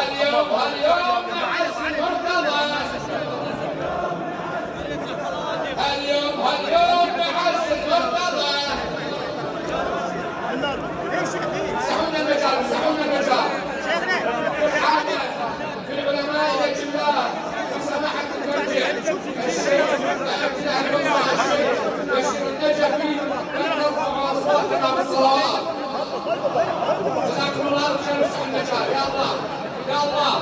اليوم نعز مرتضى، اليوم نعز مرتضى. مسحونا المجال، مسحونا المجال. في العلماء الاجلاء وسماحة المرجع الشيخ عبد الله بشير النجفي ان نرفع اصواتنا بالصلوات. جزاكم الله خير. مسحوا المجال يا الله يا الله.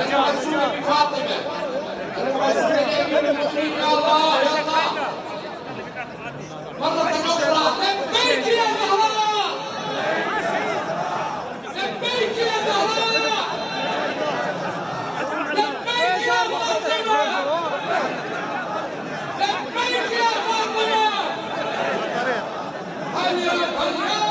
المعزون بفاطمه، المعزون بأمير المؤمنين يا الله يا الله. مرة أخرى لبيك يا زهراء، لبيك يا زهراء، لبيك يا فاطمة، لبيك يا فاطمة. هيا هيا